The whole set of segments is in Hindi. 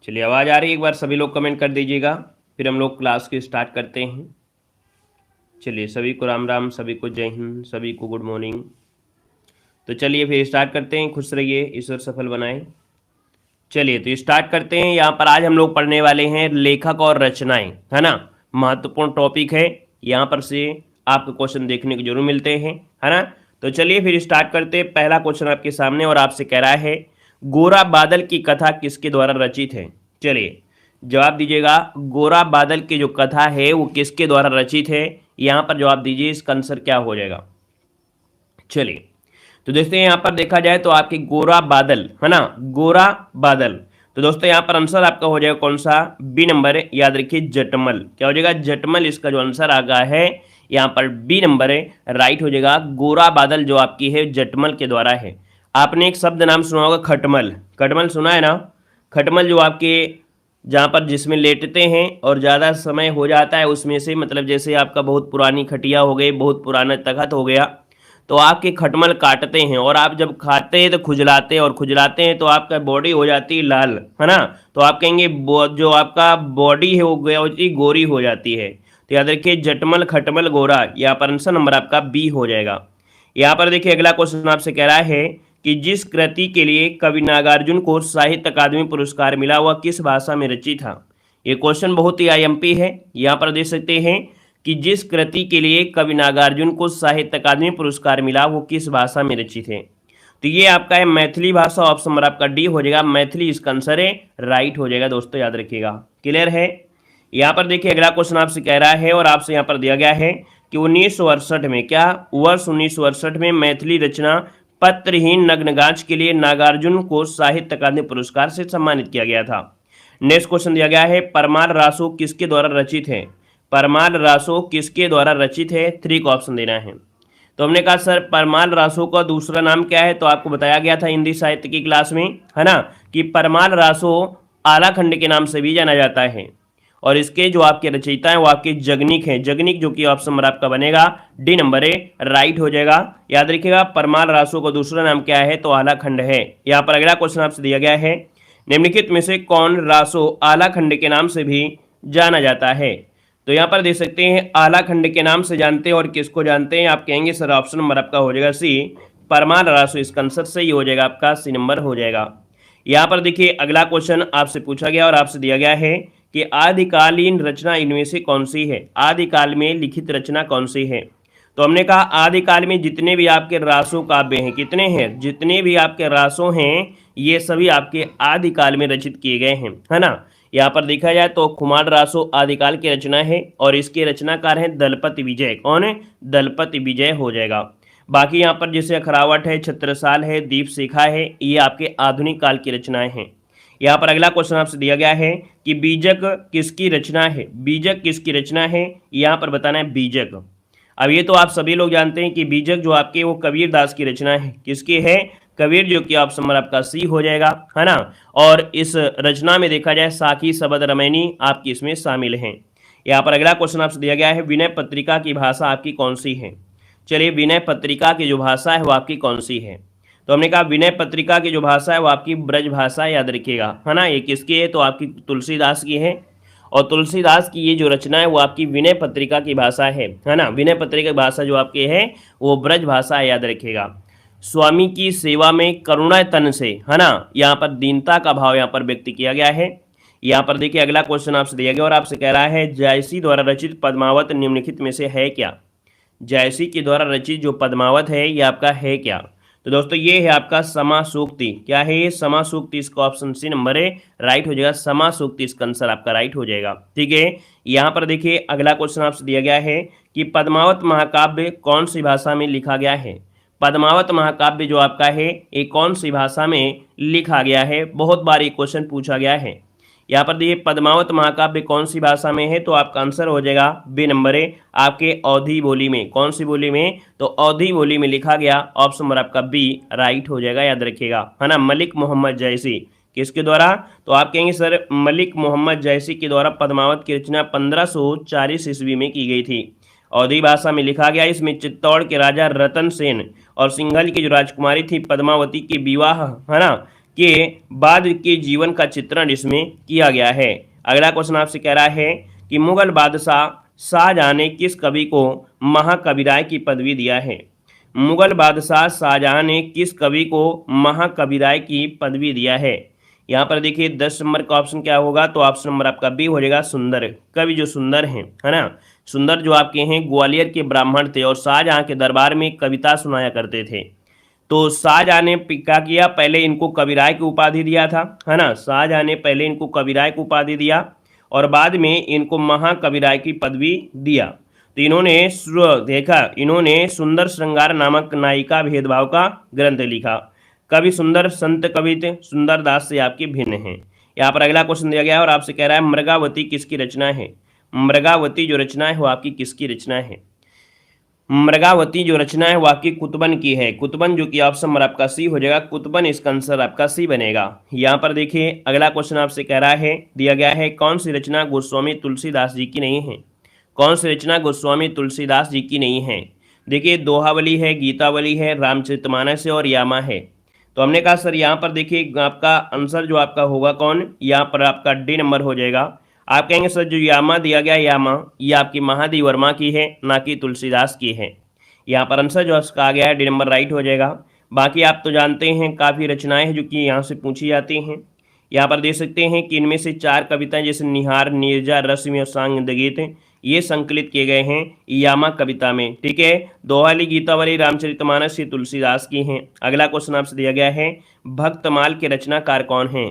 चलिए, आवाज़ आ रही है? एक बार सभी लोग कमेंट कर दीजिएगा, फिर हम लोग क्लास को स्टार्ट करते हैं। चलिए, सभी को राम राम, सभी को जय हिंद, सभी को गुड मॉर्निंग। तो चलिए फिर स्टार्ट करते हैं। खुश रहिए, ईश्वर सफल बनाए। चलिए तो स्टार्ट करते हैं। यहाँ पर आज हम लोग पढ़ने वाले हैं लेखक और रचनाएं, है ना। महत्वपूर्ण टॉपिक है, यहाँ पर से आपको क्वेश्चन देखने को जरूर मिलते हैं, है ना। तो चलिए फिर स्टार्ट करते हैं। पहला क्वेश्चन आपके सामने और आपसे कह रहा है, गोरा बादल की कथा किसके द्वारा रचित है? चलिए जवाब दीजिएगा। गोरा बादल की जो कथा है वो किसके द्वारा रचित है? यहाँ पर जवाब दीजिए, इसका आंसर क्या हो जाएगा। चलिए तो दोस्तों यहाँ पर देखा जाए तो आपके गोरा बादल, है ना, गोरा बादल। तो दोस्तों यहाँ पर आंसर आपका हो जाएगा कौन सा? बी नंबर, याद रखिए जटमल। क्या हो जाएगा? जटमल। इसका जो आंसर आ गया है यहाँ पर बी नंबर है, राइट हो जाएगा। गोरा बादल जो आपकी है जटमल के द्वारा है। आपने एक शब्द नाम सुना होगा, खटमल। खटमल सुना है ना? खटमल जो आपके जहाँ पर जिसमें लेटते हैं और ज़्यादा समय हो जाता है उसमें से, मतलब जैसे आपका बहुत पुरानी खटिया हो गई, बहुत पुराना तख्त हो गया, तो आपके खटमल काटते हैं और आप जब खाते हैं तो खुजलाते हैं, और खुजलाते हैं तो आपका बॉडी हो जाती है लाल, है ना। तो आप कहेंगे जो आपका बॉडी है वो गोरी हो जाती है। तो याद रखिए जटमल, खटमल, गोरा। यहाँ पर आंसर नंबर आपका बी हो जाएगा। यहाँ पर देखिए अगला क्वेश्चन आपसे कह रहा है कि जिस कृति के लिए कवि नागार्जुन को साहित्य अकादमी पुरस्कार मिला वह किस भाषा में रची था? ये क्वेश्चन बहुत ही आईएमपी है। यहाँ पर देख सकते हैं कि जिस कृति के लिए कवि नागार्जुन को साहित्य अकादमी पुरस्कार मिला वो किस भाषा में रचित है? तो ये आपका है मैथिली भाषा। ऑप्शन नंबर आपका डी हो जाएगा, मैथिली इसका आंसर है, राइट हो जाएगा। दोस्तों याद रखिएगा, क्लियर है। यहाँ पर देखिए अगला क्वेश्चन आपसे कह रहा है और आपसे यहाँ पर दिया गया है कि 1968 में, क्या वर्ष 1968 में मैथिली रचना पत्रहीन नग्नगाछ के लिए नागार्जुन को साहित्य अकादमी पुरस्कार से सम्मानित किया गया था। नेक्स्ट क्वेश्चन दिया गया है, परमार रासो किसके द्वारा रचित है? परमाल रासो किसके द्वारा रचित है? 3 का ऑप्शन देना है। तो हमने कहा सर परमाल रासो का दूसरा नाम क्या है? तो आपको बताया गया था हिंदी साहित्य की क्लास में, है ना, कि परमाल रासो आलाखंड के नाम से भी जाना जाता है। और इसके जो आपके रचयिता हैं वो आपके जगनिक हैं, जगनिक, जो कि ऑप्शन नंबर आपका बनेगा डी नंबर ए, राइट हो जाएगा। याद रखिएगा परमाल रासो का दूसरा नाम क्या है? तो आलाखंड है। यहाँ पर अगला क्वेश्चन आपसे दिया गया है, निम्नलिखित में से कौन रासो आलाखंड के नाम से भी जाना जाता है? तो यहाँ पर देख सकते हैं आलाखंड के नाम से जानते हैं और किसको जानते हैं? आप कहेंगे सर ऑप्शन नंबर आपका हो जाएगा सी, परमाल रासो। इसका आंसर सही हो जाएगा, आपका सी नंबर हो जाएगा। यहाँ पर देखिए अगला क्वेश्चन आपसे पूछा गया और आपसे दिया गया है कि आदिकालीन रचना इनमें से कौन सी है? आदिकाल में लिखित रचना कौन सी है? तो हमने कहा आदिकाल में जितने भी आपके रासो काव्य हैं, कितने हैं? जितने भी आपके रासो हैं ये सभी आपके आदिकाल में रचित किए गए हैं, है ना। यहाँ पर देखा जाए तो खुमार रासो आदिकाल की रचना है और इसके रचनाकार हैं दलपति विजय। कौन है? दलपति विजय हो जाएगा। बाकी यहाँ पर जैसे अखरावट है, छत्रसाल है, दीप शिखा है, ये आपके आधुनिक काल की रचनाएं हैं। यहाँ पर अगला क्वेश्चन आपसे दिया गया है कि बीजक किसकी रचना है? बीजक किसकी रचना है? यहाँ पर बताना है बीजक। अब ये तो आप सभी लोग जानते हैं कि बीजक जो आपके वो कबीर दास की रचना है। किसकी है? कबीर, जो कि ऑप्शन नंबर आपका सी हो जाएगा, है ना। और इस रचना में देखा जाए साखी शबद रमैनी आपकी इसमें शामिल हैं। यहाँ पर अगला क्वेश्चन आपसे दिया गया है, विनय पत्रिका की भाषा आपकी कौन सी है? चलिए विनय पत्रिका की जो भाषा है वो आपकी कौन सी है? तो हमने कहा विनय पत्रिका की जो भाषा है वो आपकी ब्रज भाषा, याद रखिएगा, है ना। ये किसकी है? तो आपकी तुलसीदास की है। और तुलसीदास की ये जो रचना है वो आपकी विनय पत्रिका की भाषा है ना। विनय पत्रिका की भाषा जो आपकी है वो ब्रज भाषा है, याद रखिएगा। स्वामी की सेवा में करुणा तन से, है ना, यहाँ पर दीनता का भाव यहाँ पर व्यक्त किया गया है। यहाँ पर देखिए अगला क्वेश्चन आपसे दिया गया और आपसे कह रहा है जायसी द्वारा रचित पद्मावत निम्नलिखित में से है क्या? जायसी के द्वारा रचित जो पद्मावत है ये आपका है क्या? तो दोस्तों ये है आपका समा सूक्ति। क्या है ये? समा सूक्ति। इसका ऑप्शन सी नंबर है, राइट हो जाएगा। समा सूक्ति इसका आंसर आपका राइट हो जाएगा, ठीक है। यहाँ पर देखिए अगला क्वेश्चन आपसे दिया गया है कि पद्मावत महाकाव्य कौन सी भाषा में लिखा गया है? पद्मावत महाकाव्य जो आपका है ये कौन सी भाषा में लिखा गया है? बहुत बार ये क्वेश्चन पूछा गया है। यहाँ पर देखिए पद्मावत महाकाव्य कौन सी भाषा में है? तो आपका आंसर हो जाएगा बी नंबर है, आपके अवधी बोली में। कौन सी बोली में? तो अवधी बोली में लिखा गया। ऑप्शन नंबर आपका बी राइट हो जाएगा, याद रखिएगा, है ना। मलिक मोहम्मद जैसी किसके द्वारा? तो आप कहेंगे सर मलिक मोहम्मद जैसी के द्वारा पद्मावत की रचना 1540 ईस्वी में की गई थी। अवधी भाषा में लिखा गया। इसमें चित्तौड़ के राजा रतन सेन और सिंघल की जो राजकुमारी थी पद्मावती के विवाह, है ना, के बाद के जीवन का चित्रण इसमें किया गया है। अगला क्वेश्चन आपसे कह रहा है कि मुगल बादशाह शाहजहां ने किस कवि को महाकविराय की पदवी दिया है। मुगल बादशाह शाहजहां ने किस कवि को महाकविराय की पदवी दिया है। यहाँ पर देखिए 10 नंबर का ऑप्शन क्या होगा, तो ऑप्शन नंबर आपका बी हो जाएगा सुंदर। कवि जो सुंदर हैं, है ना, सुंदर जो आपके हैं ग्वालियर के ब्राह्मण थे और शाहजहां के दरबार में कविता सुनाया करते थे। तो शाहजहां ने क्या किया, पहले इनको कविराय की उपाधि दिया था, है ना, शाहजहां ने पहले इनको कविराय की उपाधि दिया और बाद में इनको महाकविराय की पदवी दिया। तो इन्होंने देखा, इन्होंने सुंदर श्रृंगार नामक नायिका भेदभाव का ग्रंथ लिखा। कवि सुंदर संत कवित सुंदर दास से आपके भिन्न हैं। यहाँ पर अगला क्वेश्चन दिया गया है और आपसे कह रहा है मृगावती किसकी रचना है। मृगावती जो रचना है वो आपकी किसकी रचना है। मृगावती जो रचना है वो आपकी कुतबन की है। कुतबन जो कि ऑप्शन नंबर आपका सी हो जाएगा। कुतबन इसका आंसर आपका सी बनेगा। यहाँ पर देखिए अगला क्वेश्चन आपसे कह रहा है, दिया गया है कौन सी रचना गोस्वामी तुलसीदास जी की नहीं है। कौन सी रचना गोस्वामी तुलसीदास जी की नहीं है। देखिए दोहावली है, गीतावली है, रामचरितमानस है और यामा है। तो हमने कहा सर यहाँ पर देखिए आपका आंसर जो आपका होगा कौन, यहाँ पर आपका डी नंबर हो जाएगा। आप कहेंगे सर जो यामा दिया गया यामा ये आपकी महादेव वर्मा की है, ना कि तुलसीदास की है। यहाँ पर आंसर जो इसका आ गया है डी नंबर राइट हो जाएगा। बाकी आप तो जानते हैं काफ़ी रचनाएं हैं जो कि यहाँ से पूछी जाती हैं। यहाँ पर देख सकते हैं कि इनमें से 4 कविताएं जैसे निहार, नीरजा, रश्मि और सांग गीत ये संकलित किए गए हैं यामा कविता में। ठीक है, दोहावली, गीतावली, रामचरितमानस ये तुलसीदास की हैं। अगला क्वेश्चन आपसे दिया गया है भक्तमाल के रचनाकार कौन हैं।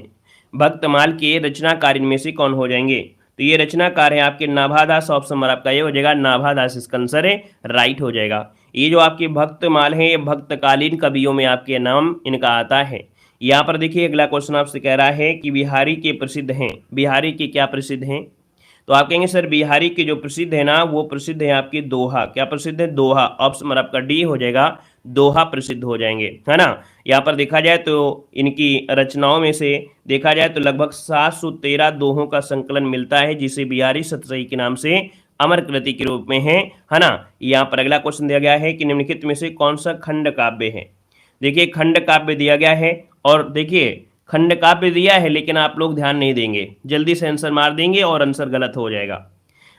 भक्तमाल के रचनाकार इनमें से कौन हो जाएंगे। तो ये रचनाकार है आपके नाभादास। ऑप्शन नंबर आपका ये हो जाएगा नाभादास, इसका आंसर है राइट हो जाएगा। ये जो आपके भक्तमाल है ये भक्तकालीन कवियों में आपके नाम इनका आता है। यहाँ पर देखिए अगला क्वेश्चन आपसे कह रहा है कि बिहारी के प्रसिद्ध हैं। बिहारी के क्या प्रसिद्ध हैं। तो आप कहेंगे सर बिहारी के जो प्रसिद्ध है ना वो प्रसिद्ध है आपकी दोहा। क्या प्रसिद्ध है, दोहा। ऑप्शन नंबर आपका डी हो जाएगा, दोहा प्रसिद्ध हो जाएंगे, है ना। यहाँ पर देखा जाए तो इनकी रचनाओं में से देखा जाए तो लगभग 713 दोहों का संकलन मिलता है जिसे बिहारी सतसई के नाम से अमर कृति के रूप में है ना। यहाँ पर अगला क्वेश्चन दिया गया है कि निम्नलिखित में से कौन सा खंड काव्य है। देखिए खंड काव्य दिया गया है और देखिए खंड काव्य दिया है लेकिन आप लोग ध्यान नहीं देंगे, जल्दी से आंसर मार देंगे और आंसर गलत हो जाएगा।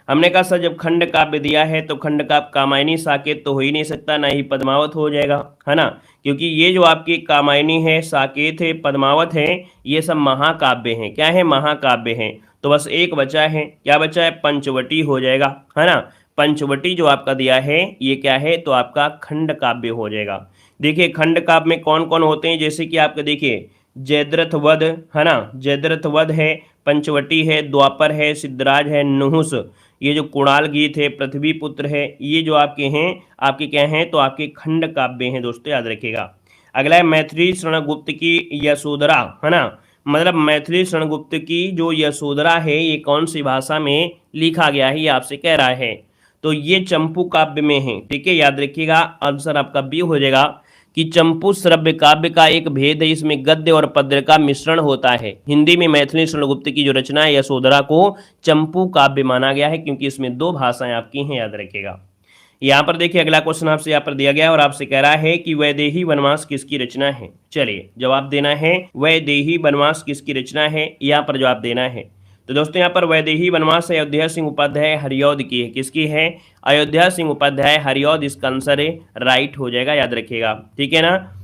हमने कहा सर जब खंड काव्य दिया है तो खंड काव्य कामायनी साकेत तो हो ही नहीं सकता, ना ही पद्मावत हो जाएगा, है ना, क्योंकि ये जो आपकी कामायनी है, साकेत है, पद्मावत है, ये सब महाकाव्य हैं। क्या है, महाकाव्य हैं। तो बस एक बचा है, क्या बचा है, पंचवटी हो जाएगा, है ना। पंचवटी जो आपका दिया है ये क्या है, तो आपका खंड काव्य हो जाएगा। देखिए खंड काव्य में कौन कौन होते हैं, जैसे कि आपके देखिए जयद्रथ वध, है ना, जयद्रथ वध है, पंचवटी है, द्वापर है, सिद्धराज है, नुहुस, ये जो कुणाल गीत है, पृथ्वी पुत्र है, ये जो आपके हैं आपके क्या हैं, तो आपके खंड काव्य हैं दोस्तों, याद रखिएगा। अगला है मैथिली शरणगुप्त की यशोधरा, है ना, मतलब मैथिली शरणगुप्त की जो यशोधरा है ये कौन सी भाषा में लिखा गया है, ये आपसे कह रहा है। तो ये चंपू काव्य में है। ठीक है, याद रखिएगा आंसर आपका बी हो जाएगा कि चंपू श्रव्य काव्य का एक भेद है, इसमें गद्य और पद्य का मिश्रण होता है। हिंदी में मैथिली शरणगुप्त की जो रचना है यशोधरा को चंपू काव्य माना गया है क्योंकि इसमें 2 भाषाएं आपकी हैं, याद रखिएगा। यहाँ पर देखिए अगला क्वेश्चन आपसे यहाँ पर दिया गया है और आपसे कह रहा है कि वैदेही वनवास किसकी रचना है। चलिए जवाब देना है, वैदेही वनवास किसकी रचना है, यहाँ पर जवाब देना है। तो दोस्तों यहाँ पर वैदेही वनवास अयोध्या सिंह उपाध्याय हरिऔध की है। किसकी है, अयोध्या सिंह उपाध्याय हरिऔध, इसका आंसर है राइट हो जाएगा, याद रखिएगा। ठीक है ना।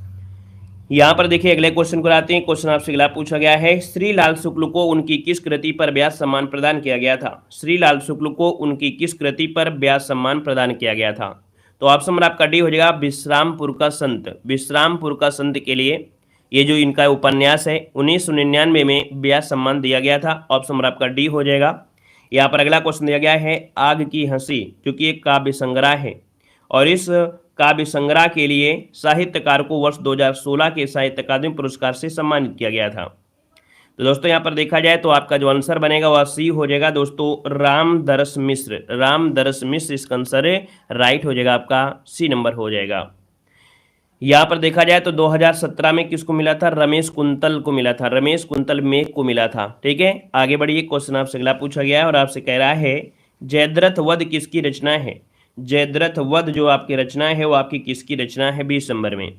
यहाँ पर देखिए अगले क्वेश्चन को आते हैं। क्वेश्चन आपसे अगला पूछा गया है, श्री लाल शुक्ल को उनकी किस कृति पर व्यास सम्मान प्रदान किया गया था। श्री लाल शुक्ल को उनकी किस कृति पर व्यास सम्मान प्रदान किया गया था। तो ऑप्शन नंबर आपका डी हो जाएगा, विश्रामपुर का संत। विश्रामपुर का संत के लिए ये जो इनका उपन्यास है 1999 में व्यास सम्मान दिया गया था। ऑप्शन नंबर आपका डी हो जाएगा। यहाँ पर अगला क्वेश्चन दिया गया है, आग की हंसी, क्योंकि एक काव्य संग्रह है और इस काव्य संग्रह के लिए साहित्यकार को वर्ष 2016 के साहित्य अकादमी पुरस्कार से सम्मानित किया गया था। तो दोस्तों यहाँ पर देखा जाए तो आपका जो आंसर बनेगा वह सी हो जाएगा दोस्तों, रामदरस मिश्र। रामदरस मिश्र इसका आंसर राइट हो जाएगा, आपका सी नंबर हो जाएगा। यहाँ पर देखा जाए तो 2017 में किसको मिला था, रमेश कुंतल को मिला था, रमेश कुंतल मेघ को मिला था। ठीक है, आगे बढ़िए। क्वेश्चन आपसे अगला पूछा गया है और आपसे कह रहा है, जयद्रथ वध किसकी रचना है। जयद्रथ वध जो आपकी रचना है वो आपकी किसकी रचना है 20 नंबर में।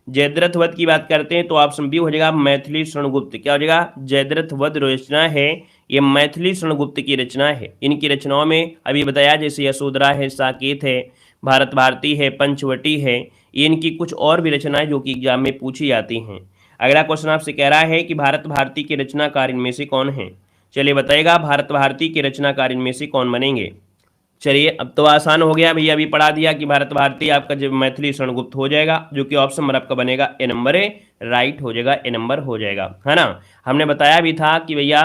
जयद्रथ वध की बात करते हैं तो ऑप्शन बी हो जाएगा मैथिली शरणगुप्त। क्या हो जाएगा? जयद्रथ वध रचना है ये मैथिली शरणगुप्त की रचना है। इनकी रचनाओं में अभी बताया जैसे यशोधरा है, साकेत है, भारत भारती है, पंचवटी है, ये इनकी कुछ और भी रचनाएं जो कि एग्जाम में पूछी जाती हैं। अगला क्वेश्चन आपसे कह रहा है कि भारत भारती के रचनाकार इनमें से कौन है? चलिए बताइएगा भारत भारती के रचनाकार इनमें से कौन बनेंगे? चलिए अब तो आसान हो गया भैया, अभी पढ़ा दिया कि भारत भारती आपका जब मैथिली शरणगुप्त हो जाएगा, जो कि ऑप्शन नंबर आपका बनेगा ए नंबर, ए राइट हो जाएगा, ए नंबर हो जाएगा, है ना। हमने बताया भी था कि भैया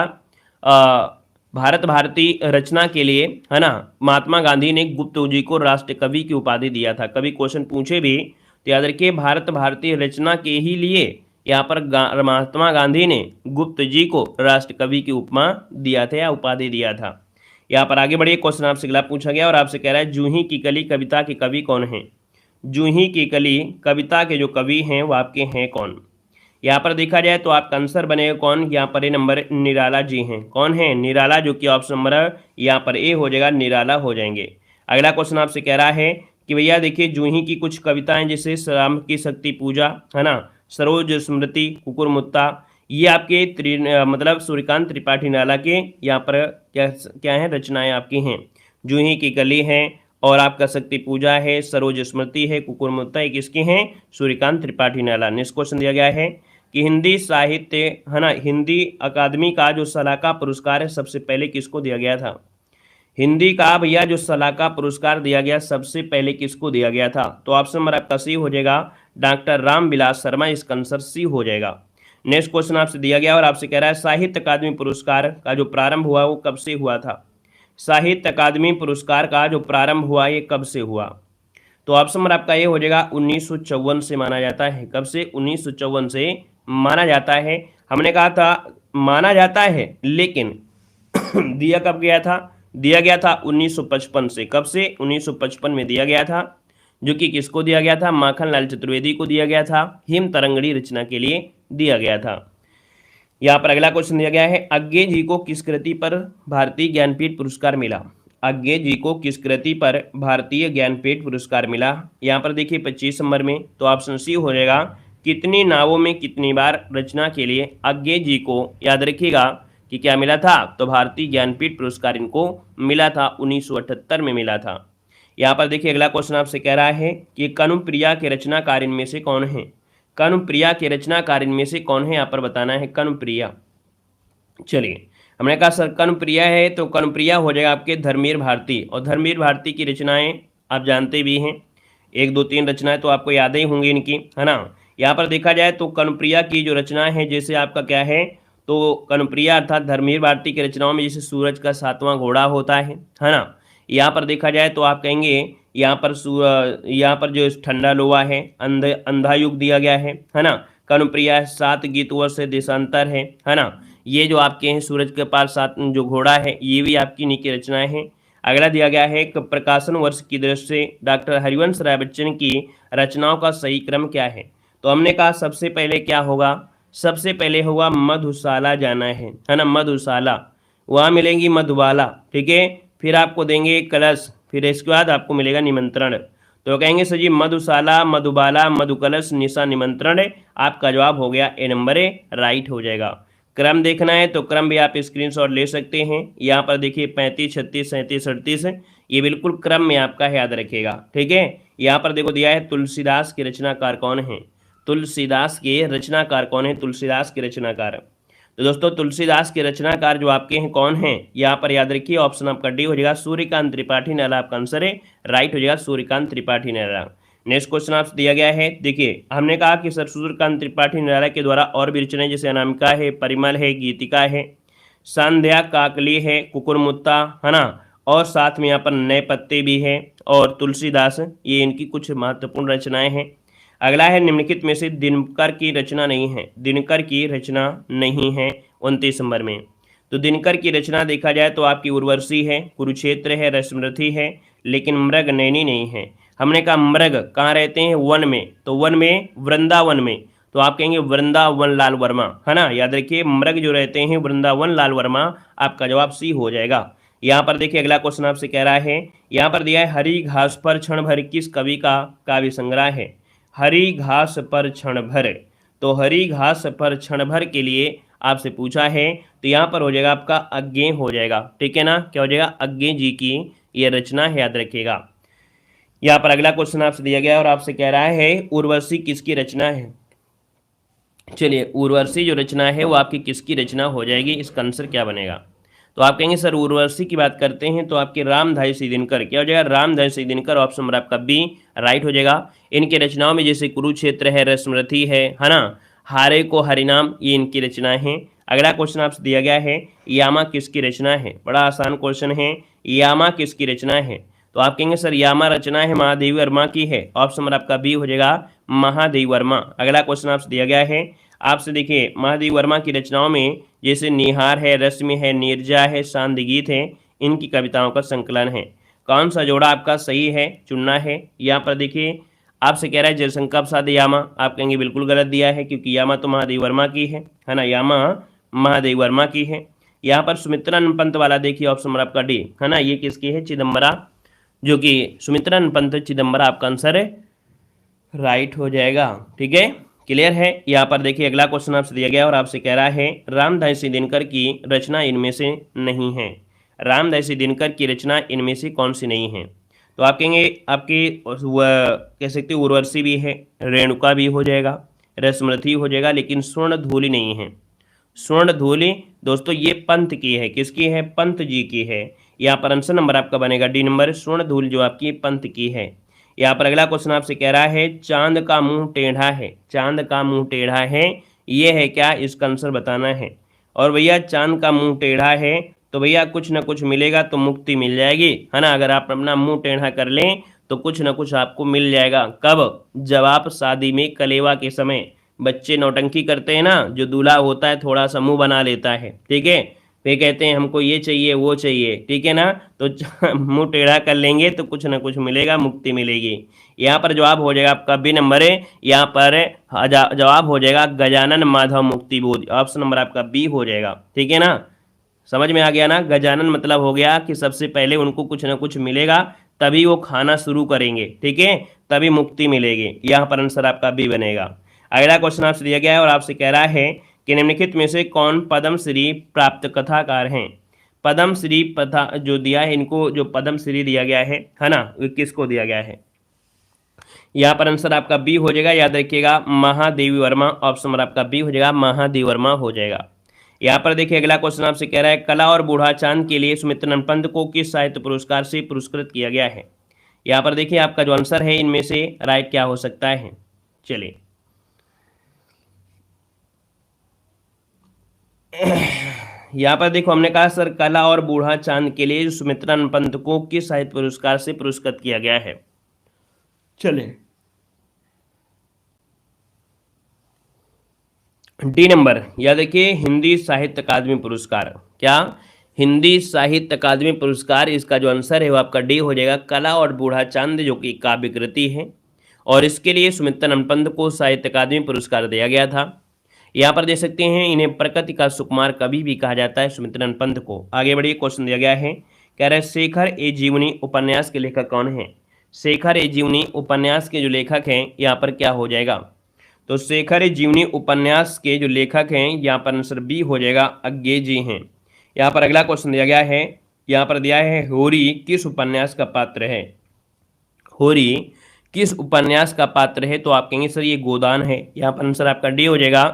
भारत भारती रचना के लिए, है ना, महात्मा गांधी ने गुप्त जी को राष्ट्र कवि की उपाधि दिया था। कभी क्वेश्चन पूछे भी तो याद रखिए भारत भारती रचना के ही लिए यहाँ पर महात्मा गांधी ने गुप्त जी को राष्ट्र कवि की उपमा दिया था या उपाधि दिया था। यहाँ पर आगे बढ़िए, क्वेश्चन आपसे अगला पूछा गया और आपसे कह रहा है जूही की कली कविता के कवि कौन हैं? जूही की कली कविता के जो कवि हैं वो आपके हैं कौन? यहाँ पर देखा जाए तो आपका आंसर बनेगा कौन? यहाँ पर ए नंबर निराला जी हैं। कौन है? निराला, जो कि ऑप्शन नंबर यहाँ पर ए हो जाएगा, निराला हो जाएंगे। अगला क्वेश्चन आपसे कह रहा है कि भैया देखिए जूही की कुछ कविताएं जैसे राम की शक्ति पूजा, है ना, सरोज स्मृति, कुकुरमुत्ता, ये आपके मतलब सूर्यकांत त्रिपाठी नाला के यहाँ पर क्या क्या है रचनाएं आपकी हैं। जूही की कली है और आपका शक्ति पूजा है, सरोज स्मृति है, कुकुरमुत्ता, ये किसके हैं? सूर्यकांत त्रिपाठी नाला। नेक्स्ट क्वेश्चन दिया गया है कि हिंदी साहित्य, है ना, हिंदी अकादमी का जो सलाका पुरस्कार है सबसे पहले किसको दिया गया था? हिंदी का भैया जो सलाका पुरस्कार दिया गया सबसे पहले किसको दिया गया था? तो ऑप्शन नंबर आपका सी हो जाएगा, डॉक्टर रामविलास शर्मा, इसका आंसर सी हो जाएगा। नेक्स्ट क्वेश्चन आपसे दिया गया और आपसे कह रहा है साहित्य अकादमी पुरस्कार का जो प्रारंभ हुआ वो कब से हुआ था? साहित्य अकादमी पुरस्कार का जो प्रारंभ हुआ ये कब से हुआ? तो ऑप्शन नंबर आपका ये हो जाएगा 1954 से माना जाता है। कब से? 1954 से माना जाता है। हमने कहा था माना जाता है, लेकिन दिया कब गया था? दिया गया था 1955 से। कब से? 1955 में दिया गया था, जो कि किसको दिया गया था? माखनलाल चतुर्वेदी को दिया गया था, हिम तरंगड़ी रचना के लिए दिया गया था। यहाँ पर अगला क्वेश्चन दिया गया है अज्ञे जी को किस कृति पर भारतीय ज्ञानपीठ पुरस्कार मिला? अज्ञे जी को किस कृति पर भारतीय ज्ञानपीठ पुरस्कार मिला? यहाँ पर देखिए 25 नंबर में, तो ऑप्शन सी हो जाएगा कितनी नावों में कितनी बार रचना के लिए अज्ञे जी को याद रखिएगा कि क्या मिला था? तो भारतीय ज्ञानपीठ पुरस्कार इनको मिला था, 1978 में मिला था। यहाँ पर देखिए अगला क्वेश्चन आपसे कह रहा है कि कनुप्रिया के रचनाकार इनमें से कौन है? कनुप्रिया के रचनाकार इनमें से कौन है? यहाँ पर बताना है कनुप्रिया। चलिए हमने कहा सर कनुप्रिया है, तो कनुप्रिया हो जाएगा आपके धर्मवीर भारती, और धर्मवीर भारती की रचनाएं आप जानते भी हैं, 1 2 3 रचनाएं तो आपको याद ही होंगी इनकी, है ना। यहाँ पर देखा जाए तो कनुप्रिया की जो रचनाएं हैं जैसे आपका क्या है, तो कनुप्रिया अर्थात धर्मवीर भारती की रचनाओं में जैसे सूरज का 7वां घोड़ा होता है ना। यहाँ पर देखा जाए तो आप कहेंगे यहाँ पर जो ठंडा लोहा है, अंधा युग दिया गया है ना। कनुप्रिया 7 गीतवर्ष से देशांतर है ना। ये जो आपके हैं सूरज के पास 7 जो घोड़ा है ये भी आपकी इन्हीं की रचनाएं हैं। अगला दिया गया है कि प्रकाशन वर्ष की दृष्टि से डॉक्टर हरिवंश राय बच्चन की रचनाओं का सही क्रम क्या है? तो हमने कहा सबसे पहले क्या होगा? सबसे पहले होगा मधुशाला जाना है ना, मधुशाला, वहाँ मिलेंगी मधुबाला, ठीक है, फिर आपको देंगे कलश, फिर इसके बाद आपको मिलेगा निमंत्रण। तो कहेंगे सर जी मधुशाला, मधुबाला, मधुकलश, निशा, निमंत्रण। आपका जवाब हो गया ए नंबर, ए राइट हो जाएगा। क्रम देखना है तो क्रम भी आप स्क्रीनशॉट ले सकते हैं। यहाँ पर देखिए 35, 36, 37, 38, ये बिल्कुल क्रम में आपका याद रखेगा, ठीक है। यहाँ पर देखो दिया है तुलसीदास के रचनाकार कौन है? तुलसीदास के रचनाकार कौन है? तुलसीदास के रचनाकार, तो दोस्तों तुलसीदास के रचनाकार जो आपके हैं कौन हैं? यहाँ पर याद रखिए ऑप्शन आपका डी हो जाएगा, सूर्यकांत त्रिपाठी नाला आपका आंसर है, राइट हो जाएगा सूर्यकांत त्रिपाठी नाला। नेक्स्ट क्वेश्चन आपसे दिया गया है, देखिए हमने कहा कि सर सूर्यकांत त्रिपाठी नाला के द्वारा और भी रचनाएं जैसे अनामिका है, परिमल है, गीतिका है, संध्या, काकली है, कुकुरमुत्ता, है ना, और साथ में यहाँ पर नए पत्ते भी है, और तुलसीदास, ये इनकी कुछ महत्वपूर्ण रचनाएं हैं। अगला है निम्नलिखित में से दिनकर की रचना नहीं है, दिनकर की रचना नहीं है 29 नंबर में। तो दिनकर की रचना देखा जाए तो आपकी उर्वशी है, कुरुक्षेत्र है, रसमृति है, लेकिन मृग नैनी नहीं है। हमने कहा मृग कहाँ रहते हैं? वन में, तो वन में वृंदावन में, तो आप कहेंगे वृंदावन लाल वर्मा, है ना। याद रखिए मृग जो रहते हैं वृंदावन लाल वर्मा, आपका जवाब सी हो जाएगा। यहाँ पर देखिए अगला क्वेश्चन आपसे कह रहा है, यहाँ पर दिया है हरी घास पर क्षण भर किस कवि का काव्य संग्रह है? हरी घास पर क्षण भर। तो हरी घास पर क्षण भर के लिए आपसे पूछा है, तो यहाँ पर हो जाएगा आपका अज्ञे हो जाएगा, ठीक है ना, क्या हो जाएगा, अज्ञे जी की ये रचना है, याद रखिएगा। यहाँ पर अगला क्वेश्चन आपसे दिया गया और आपसे कह रहा है उर्वशी किसकी रचना है। चलिए, उर्वशी जो रचना है वो आपकी किसकी रचना हो जाएगी, इसका आंसर क्या बनेगा। तो आप कहेंगे सर उर्वशी की बात करते हैं तो आपके रामधारी सिंह दिनकर, क्या हो जाएगा, रामधारी सिंह दिनकर, ऑप्शन नंबर आपका बी राइट हो जाएगा। इनकी रचनाओं में जैसे कुरुक्षेत्र है, रसमरथी है ना, हारे को हरिनाम, ये इनकी रचना है। अगला क्वेश्चन आपसे दिया गया है यामा किसकी रचना है, बड़ा आसान क्वेश्चन है, यामा किसकी रचना है। तो आप कहेंगे सर यामा रचना है महादेवी वर्मा की है, ऑप्शन नंबर आपका बी हो जाएगा महादेवी वर्मा। अगला क्वेश्चन आपसे दिया गया है, आपसे देखिए महादेवी वर्मा की रचनाओं में जैसे निहार है, रश्मि है, नीरजा है, शांति गीत है, इनकी कविताओं का संकलन है। कौन सा जोड़ा आपका सही है चुनना है। यहाँ पर देखिए आपसे कह रहा है जयशंकर प्रसाद यामा, आप कहेंगे बिल्कुल गलत दिया है क्योंकि यामा तो महादेवी वर्मा की है ना, यामा महादेवी वर्मा की है। यहाँ पर सुमित्रानंद पंत वाला देखिए ऑप्शन नंबर आपका डी है ना, ये किसकी है, चिदम्बरा, जो कि सुमित्रानंद पंत चिदम्बरा आपका आंसर है, राइट हो जाएगा, ठीक है, क्लियर है। यहाँ पर देखिए अगला क्वेश्चन आपसे दिया गया और आपसे कह रहा है रामधारी सिंह दिनकर की रचना इनमें से नहीं है, रामधारी सिंह दिनकर की रचना इनमें से कौन सी नहीं है। तो आप कहेंगे आपकी कह सकते उर्वशी भी है, रेणुका भी हो जाएगा, रसमरथी हो जाएगा, लेकिन स्वर्ण धूलि नहीं है। स्वर्ण धूलि दोस्तों ये पंत की है, किसकी है, पंत जी की है। यहाँ पर आंसर नंबर आपका बनेगा डी नंबर, स्वर्ण धूलि जो आपकी पंत की है। यहाँ पर अगला क्वेश्चन आपसे कह रहा है चांद का मुंह टेढ़ा है, चांद का मुंह टेढ़ा है, ये है क्या, इसका आंसर बताना है। और भैया चांद का मुंह टेढ़ा है तो भैया कुछ ना कुछ मिलेगा, तो मुक्ति मिल जाएगी है ना, अगर आप अपना मुंह टेढ़ा कर लें तो कुछ ना कुछ आपको मिल जाएगा। कब, जब आप शादी में कलेवा के समय बच्चे नौटंकी करते हैं ना, जो दूल्हा होता है थोड़ा सा मुंह बना लेता है, ठीक है, वे कहते हैं हमको ये चाहिए वो चाहिए, ठीक है ना, तो मुंह टेढ़ा कर लेंगे तो कुछ ना कुछ मिलेगा, मुक्ति मिलेगी। यहाँ पर जवाब हो जाएगा आपका बी नंबर है, यहाँ पर जवाब हो जाएगा गजानन माधव मुक्ति बोध, ऑप्शन नंबर आपका बी हो जाएगा, ठीक है ना, समझ में आ गया ना। गजानन मतलब हो गया कि सबसे पहले उनको कुछ ना कुछ मिलेगा तभी वो खाना शुरू करेंगे, ठीक है, तभी मुक्ति मिलेगी। यहाँ पर आंसर आपका बी बनेगा। अगला क्वेश्चन आपसे दिया गया है और आपसे कह रहा है कि निम्नलिखित में से कौन पद्मश्री प्राप्त कथाकार हैं। पद्मश्री पथा जो दिया है, इनको जो पद्मश्री दिया गया है ना, वो किसको दिया गया है। यहाँ पर आंसर आपका बी हो जाएगा, याद रखिएगा महादेवी वर्मा, ऑप्शन नंबर आपका बी हो जाएगा, महादेवी वर्मा हो जाएगा। यहाँ पर देखिए अगला क्वेश्चन आपसे कह रहा है कला और बूढ़ा चांद के लिए सुमित्रानंद पंत को किस साहित्य पुरस्कार से पुरस्कृत किया गया है। यहाँ पर देखिए आपका जो आंसर है इनमें से राइट क्या हो सकता है। चलिए यहाँ पर देखो हमने कहा सर कला और बूढ़ा चांद के लिए सुमित्रानंद पंत को किस साहित्य पुरस्कार से पुरस्कृत किया गया है। चलिए डी नंबर, या देखिए हिंदी साहित्य अकादमी पुरस्कार, क्या हिंदी साहित्य अकादमी पुरस्कार, इसका जो आंसर है वो आपका डी हो जाएगा, कला और बूढ़ा चांद जो कि काव्य कृति है, और इसके लिए सुमित्रानंद पंत को साहित्य अकादमी पुरस्कार दिया गया था। यहाँ पर देख सकते हैं इन्हें प्रकृति का सुकुमार कवि भी कहा जाता है सुमित्रानंद पंत को। आगे बढ़िए क्वेश्चन दिया गया है, कह रहे शेखर ए जीवनी उपन्यास के लेखक कौन है। शेखर ए जीवनी उपन्यास के जो लेखक हैं यहाँ पर क्या हो जाएगा, तो शेखर ए जीवनी उपन्यास के जो लेखक हैं यहाँ पर आंसर बी हो जाएगा, अज्ञे जी हैं। यहाँ पर अगला क्वेश्चन दिया गया है, यहाँ पर दिया है होरी किस उपन्यास का पात्र है। होरी किस उपन्यास का पात्र है, तो आप कहेंगे सर ये गोदान है, यहाँ पर आंसर आपका डी हो जाएगा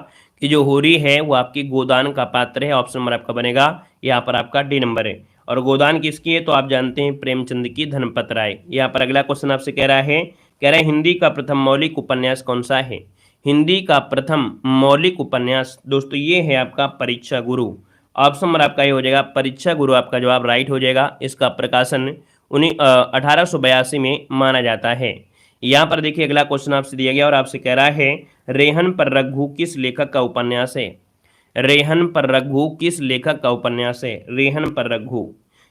कि जो होरी है वो आपकी गोदान का पात्र है, ऑप्शन नंबर आपका बनेगा यहाँ पर आपका डी नंबर है। और गोदान किसकी है, तो आप जानते हैं प्रेमचंद की धनपत राय। यहाँ पर अगला क्वेश्चन आपसे कह रहा है हिंदी का प्रथम मौलिक उपन्यास कौन सा है। हिंदी का प्रथम मौलिक उपन्यास दोस्तों ये है आपका परीक्षा गुरु, ऑप्शन नंबर आपका ये हो जाएगा परीक्षा गुरु, आपका जवाब राइट हो जाएगा। इसका प्रकाशन 1882 में माना जाता है। यहाँ पर देखिए अगला क्वेश्चन आपसे दिया गया और आपसे कह रहा है रेहन पर रघु किस लेखक का उपन्यास है। रेहन पर रघु किस लेखक का उपन्यास है। रेहन पर रघु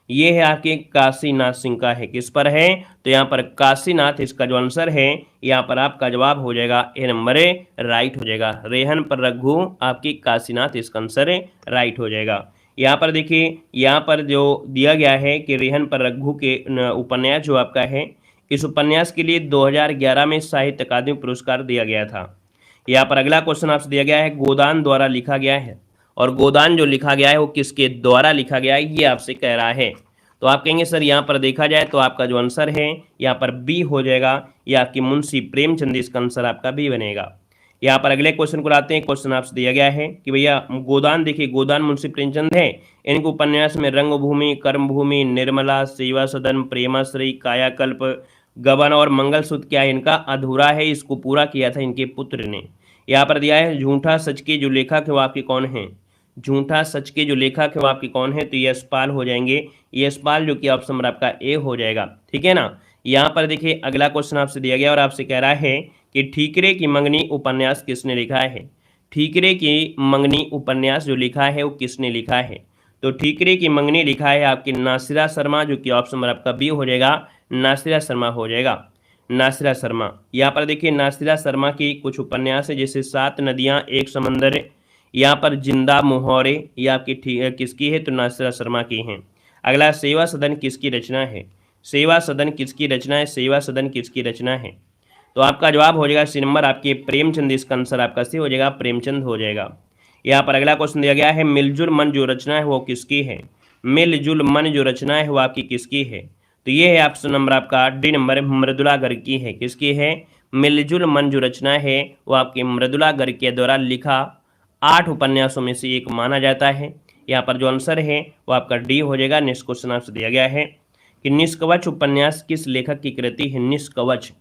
ये है आपके काशीनाथ सिंह का है, किस पर है, तो यहाँ पर काशीनाथ, इसका जो आंसर है यहाँ पर आपका जवाब हो जाएगा ए नंबर राइट हो जाएगा। रेहन पर रघु आपकी काशीनाथ, इसका आंसर राइट हो जाएगा। यहाँ पर देखिए यहाँ पर जो दिया गया है कि रेहन पर रघु के उपन्यास जो आपका है इस उपन्यास के लिए 2011 में साहित्य अकादमी पुरस्कार दिया गया था। यहाँ पर अगला क्वेश्चन आपसे दिया गया है, गोदान द्वारा लिखा गया है, और गोदान जो लिखा गया है वो किसके द्वारा लिखा गया है, ये आपसे कह रहा है। तो आप कहेंगे सर यहाँ पर देखा जाए तो आपका जो आंसर है यहाँ पर बी हो जाएगा, ये आपकी मुंशी प्रेमचंद, इसका आंसर आपका बी बनेगा। यहाँ पर अगले क्वेश्चन को लाते हैं। क्वेश्चन आपसे दिया गया है कि भैया गोदान, देखिए गोदान मुंशी प्रेमचंद है, इनके उपन्यास में रंगभूमि, कर्मभूमि, निर्मला, सेवा सदन, प्रेमाश्री, कायाकल्प, गबन और मंगलसूत्र क्या है, इनका अधूरा है, इसको पूरा किया था इनके पुत्र ने। यहाँ पर दिया है झूठा सच के जो लेखक है वो आपके कौन है, झूठा सच के जो लेखक है वो आपके कौन है, तो यशपाल हो जाएंगे, यशपाल, जो कि ऑप्शन नंबर आपका ए हो जाएगा। ठीक है ना। यहाँ पर देखिए अगला क्वेश्चन आपसे दिया गया और आपसे कह रहा है कि ठीकरे की मंगनी उपन्यास किसने लिखा है, ठीकरे की मंगनी उपन्यास जो लिखा है वो किसने लिखा है, तो ठीकरे की मंगनी लिखा है आपकी नासिरा शर्मा, जो कि ऑप्शन नंबर आपका बी हो जाएगा, नासिरा शर्मा हो जाएगा, नासिरा शर्मा। यहाँ पर देखिए नासिरा शर्मा की कुछ उपन्यास है, जैसे 7 नदियाँ एक समंदर, यहाँ पर जिंदा मुहौरे, ये आपकी किसकी है, तो नासिरा शर्मा की हैं। अगला सेवा सदन किसकी रचना है, सेवा सदन किसकी रचना है, सेवा सदन किसकी रचना है, तो आपका जवाब हो जाएगा सी नंबर आपके प्रेमचंद, इसका आंसर आपका सी हो जाएगा, प्रेमचंद हो जाएगा। यहाँ पर अगला क्वेश्चन दिया गया है, मिलजुल मन जो रचना है वो किसकी है, मिलजुल मन जो रचना है वो आपकी किसकी है, तो ये है ऑप्शन नंबर आपका डी नंबर, मृदुला गर्ग की है, किसकी है, मिलजुल मन जो रचना है वो आपकी मृदुला गर्ग के द्वारा लिखा 8 उपन्यासों में से एक माना जाता है। यहाँ पर जो आंसर है वो आपका डी हो जाएगा। नेक्स्ट क्वेश्चन आपसे दिया गया है कि निष्कवच उपन्यास किस लेखक की कृति है, निष्कवच,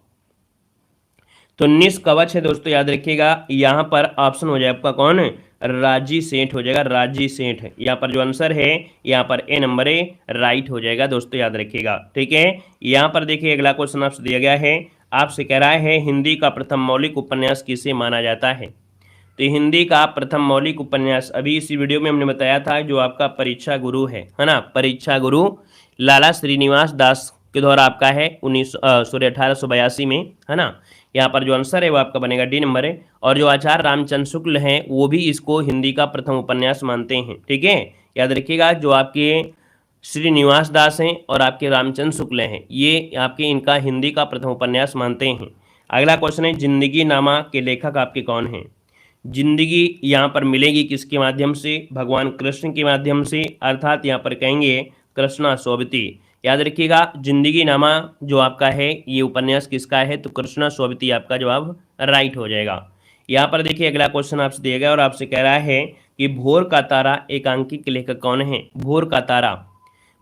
तो निष्कवच है दोस्तों, याद रखिएगा यहाँ पर ऑप्शन हो जाए आपका कौन, राजी सेठ हो जाएगा, राजी सेठ। यहाँ पर जो आंसर है यहाँ पर ए नंबर ए राइट हो जाएगा दोस्तों, याद रखिएगा। ठीक है। यहाँ पर देखिए अगला क्वेश्चन आपसे दिया गया है, आपसे कह रहा है हिंदी का प्रथम मौलिक उपन्यास किसे माना जाता है, तो हिंदी का प्रथम मौलिक उपन्यास अभी इसी वीडियो में हमने बताया था, जो आपका परीक्षा गुरु है ना, परीक्षा गुरु लाला श्रीनिवास दास के द्वारा आपका है 1882 में, है ना। यहाँ पर जो आंसर है वो आपका बनेगा डी नंबर है। और जो आचार्य रामचंद्र शुक्ल हैं वो भी इसको हिंदी का प्रथम उपन्यास मानते हैं। ठीक है, याद रखिएगा, जो आपके श्रीनिवास दास हैं और आपके रामचंद्र शुक्ल हैं, ये आपके इनका हिंदी का प्रथम उपन्यास मानते हैं। अगला क्वेश्चन है, जिंदगी नामा के लेखक आपके कौन हैं, जिंदगी यहाँ पर मिलेगी किसके माध्यम से, भगवान कृष्ण के माध्यम से, अर्थात यहाँ पर कहेंगे कृष्णा सोबती। याद रखिएगा, जिंदगी नामा जो आपका है ये उपन्यास किसका है, तो कृष्णा सोबती आपका जवाब राइट हो जाएगा। यहाँ पर देखिए अगला क्वेश्चन आपसे दिया गया और आपसे कह रहा है कि भोर का तारा एकांकी के लेखक कौन है, भोर का तारा,